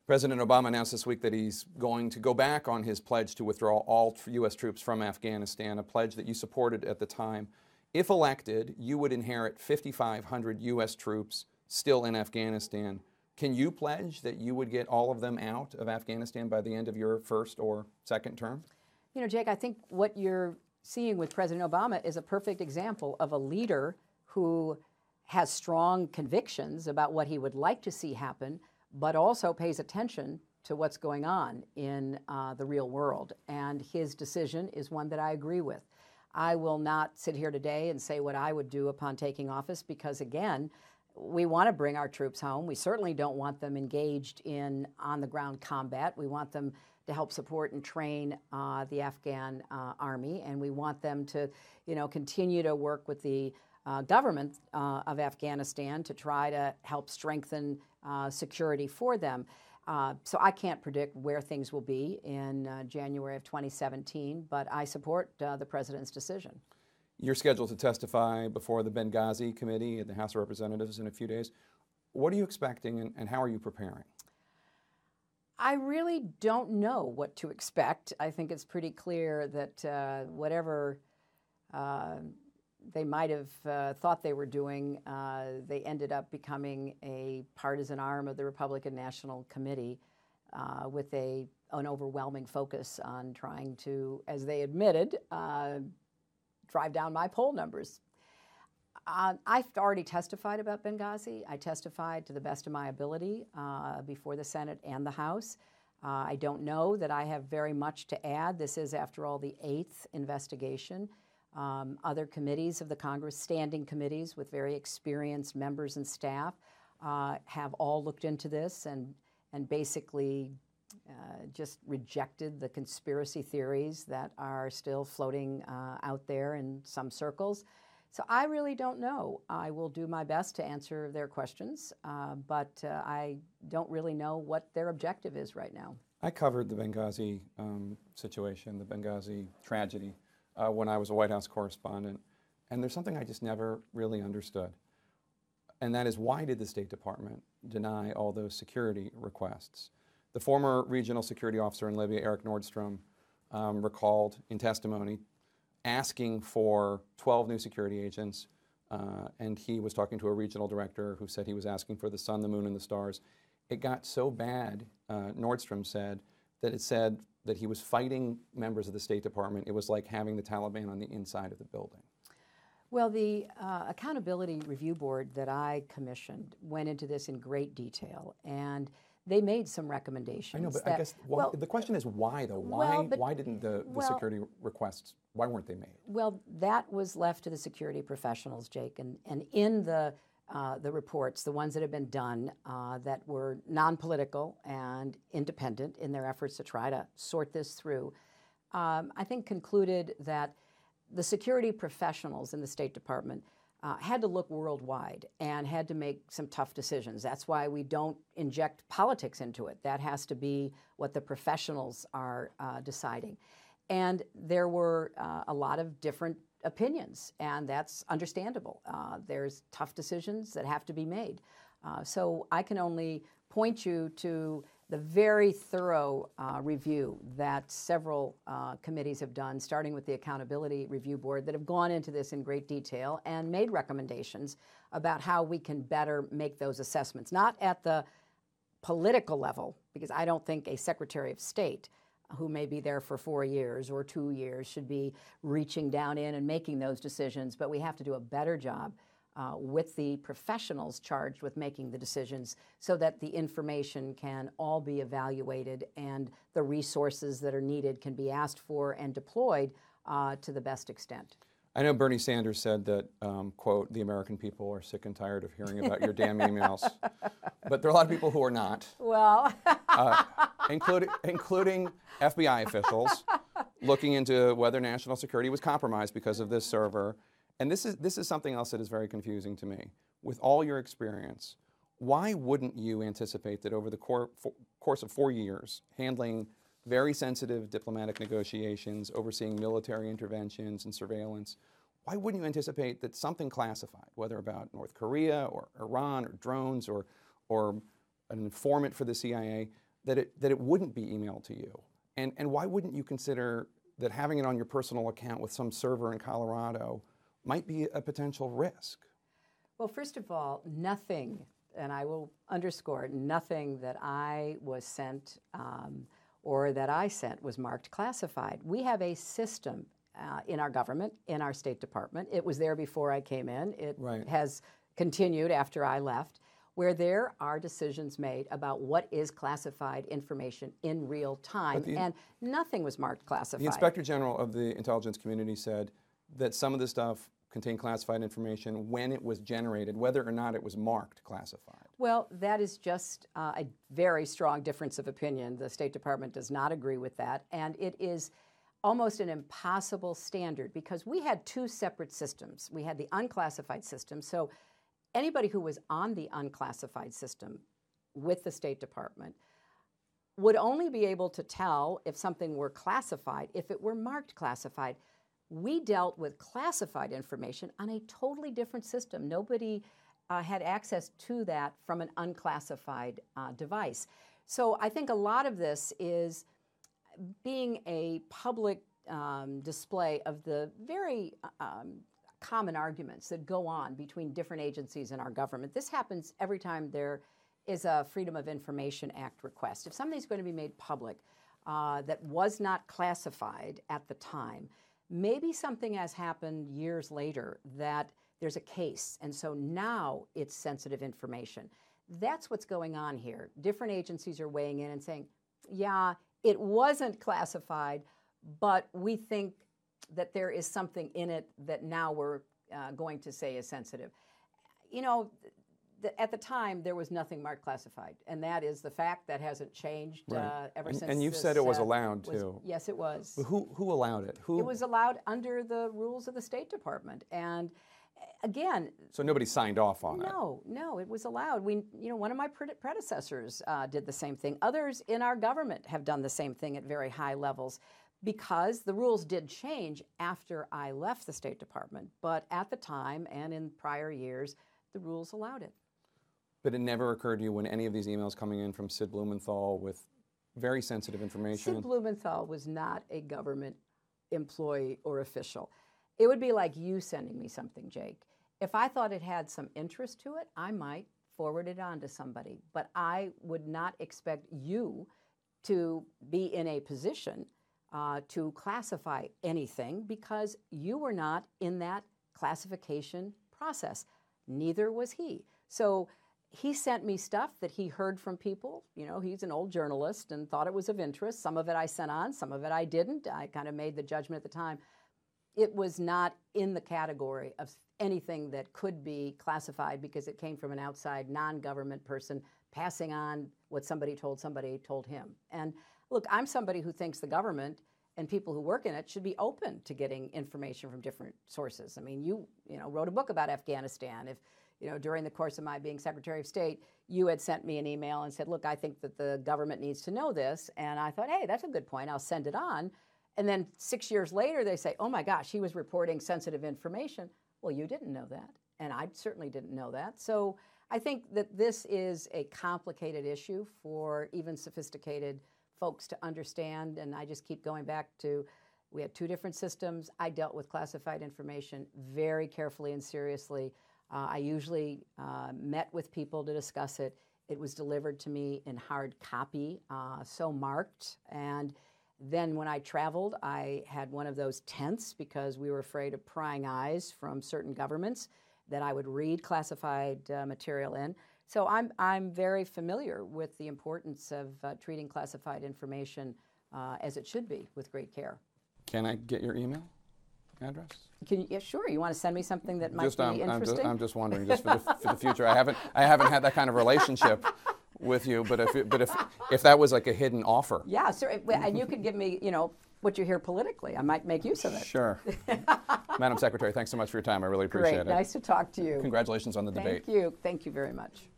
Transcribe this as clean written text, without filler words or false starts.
President Obama announced this week that he's going to go back on his pledge to withdraw all U.S. troops from Afghanistan, a pledge that you supported at the time. If elected, you would inherit 5,500 U.S. troops still in Afghanistan. Can you pledge that you would get all of them out of Afghanistan by the end of your first or second term? You know, Jake, I think what you're seeing with President Obama is a perfect example of a leader who has strong convictions about what he would like to see happen, but also pays attention to what's going on in the real world. And his decision is one that I agree with. I will not sit here today and say what I would do upon taking office because, again, we want to bring our troops home. We certainly don't want them engaged in on-the-ground combat. We want them to help support and train the Afghan army, and we want them to, continue to work with the government of Afghanistan to try to help strengthen security for them. So I can't predict where things will be in January of 2017, but I support the president's decision. You're scheduled to testify before the Benghazi Committee at the House of Representatives in a few days. What are you expecting and how are you preparing? I really don't know what to expect. I think it's pretty clear that whatever they might have thought they were doing, they ended up becoming a partisan arm of the Republican National Committee with an overwhelming focus on trying to, as they admitted, drive down my poll numbers. I've already testified about Benghazi. I testified to the best of my ability before the Senate and the House. I don't know that I have very much to add. This is, after all, the 8th investigation. Other committees of the Congress, standing committees with very experienced members and staff, have all looked into this and basically just rejected the conspiracy theories that are still floating out there in some circles. So I really don't know. I will do my best to answer their questions, but I don't really know what their objective is right now. I covered the Benghazi situation, the Benghazi tragedy, when I was a White House correspondent, and there's something I just never really understood, and that is, why did the State Department deny all those security requests? The former regional security officer in Libya, Eric Nordstrom, recalled in testimony asking for 12 new security agents, and he was talking to a regional director who said he was asking for the sun, the moon, and the stars. It got so bad, Nordstrom said, that it said that he was fighting members of the State Department. It was like having the Taliban on the inside of the building. Well, the Accountability Review Board that I commissioned went into this in great detail, and they made some recommendations. I know, but I guess the question is why, though? Why didn't the security requests, why weren't they made? Well, that was left to the security professionals, Jake, and in the reports, the ones that have been done that were non-political and independent in their efforts to try to sort this through, I think concluded that the security professionals in the State Department had to look worldwide and had to make some tough decisions. That's why we don't inject politics into it. That has to be what the professionals are deciding. And there were a lot of different opinions, and that's understandable. There's tough decisions that have to be made. So I can only point you to the very thorough review that several committees have done, starting with the Accountability Review Board, that have gone into this in great detail and made recommendations about how we can better make those assessments, not at the political level, because I don't think a Secretary of State who may be there for 4 years or 2 years should be reaching down in and making those decisions, but we have to do a better job with the professionals charged with making the decisions so that the information can all be evaluated and the resources that are needed can be asked for and deployed to the best extent. I know Bernie Sanders said that, quote, the American people are sick and tired of hearing about your damn emails. But there are a lot of people who are not. Well, including FBI officials looking into whether national security was compromised because of this server. And this is something else that is very confusing to me. With all your experience, why wouldn't you anticipate that over the course of 4 years, handling very sensitive diplomatic negotiations, overseeing military interventions and surveillance, why wouldn't you anticipate that something classified, whether about North Korea or Iran or drones or an informant for the CIA, that it wouldn't be emailed to you? And why wouldn't you consider that having it on your personal account with some server in Colorado might be a potential risk? Well, first of all, nothing, and I will underscore, nothing that I was sent or that I sent was marked classified. We have a system in our government, in our State Department. It was there before I came in. It has continued after I left, where there are decisions made about what is classified information in real time, and nothing was marked classified. The Inspector General of the intelligence community said that some of the stuff contained classified information when it was generated, whether or not it was marked classified. Well, that is just a very strong difference of opinion. The State Department does not agree with that, and it is almost an impossible standard because we had two separate systems. We had the unclassified system, so anybody who was on the unclassified system with the State Department would only be able to tell if something were classified if it were marked classified. We dealt with classified information on a totally different system. Nobody had access to that from an unclassified device. So I think a lot of this is being a public display of the very common arguments that go on between different agencies in our government. This happens every time there is a Freedom of Information Act request. If something's going to be made public that was not classified at the time, maybe something has happened years later that there's a case, and so now it's sensitive information. That's what's going on here. Different agencies are weighing in and saying, yeah, it wasn't classified, but we think that there is something in it that now we're going to say is sensitive. You know, at the time, there was nothing marked classified, and that is the fact that hasn't changed ever since. And you've said it was allowed too. Yes, it was. But who allowed it? It was allowed under the rules of the State Department, and again. So nobody signed off on it. No, it was allowed. One of my predecessors did the same thing. Others in our government have done the same thing at very high levels, because the rules did change after I left the State Department. But at the time and in prior years, the rules allowed it. But it never occurred to you when any of these emails coming in from Sid Blumenthal with very sensitive information? Sid Blumenthal was not a government employee or official. It would be like you sending me something, Jake. If I thought it had some interest to it, I might forward it on to somebody. But I would not expect you to be in a position to classify anything because you were not in that classification process. Neither was he. So he sent me stuff that he heard from people. You know, he's an old journalist and thought it was of interest. Some of it I sent on, some of it I didn't. I kind of made the judgment at the time. It was not in the category of anything that could be classified because it came from an outside non-government person passing on what somebody told him. And look, I'm somebody who thinks the government and people who work in it should be open to getting information from different sources. I mean, you wrote a book about Afghanistan. If during the course of my being Secretary of State, you had sent me an email and said, look, I think that the government needs to know this. And I thought, hey, that's a good point. I'll send it on. And then 6 years later, they say, oh my gosh, he was reporting sensitive information. Well, you didn't know that. And I certainly didn't know that. So I think that this is a complicated issue for even sophisticated folks to understand. And I just keep going back to, we had two different systems. I dealt with classified information very carefully and seriously. I usually met with people to discuss it. It was delivered to me in hard copy, so marked. And then when I traveled, I had one of those tents because we were afraid of prying eyes from certain governments that I would read classified material in. So I'm very familiar with the importance of treating classified information as it should be, with great care. Can I get your email address? Yeah, sure. You want to send me something that might be interesting? I'm just wondering, just for the future. I haven't had that kind of relationship with you, but if that was like a hidden offer. Yeah, sure. And you could give me, what you hear politically. I might make use of it. Sure. Madam Secretary, thanks so much for your time. I really appreciate it. Great. Nice to talk to you. Congratulations on the debate. Thank you. Thank you very much.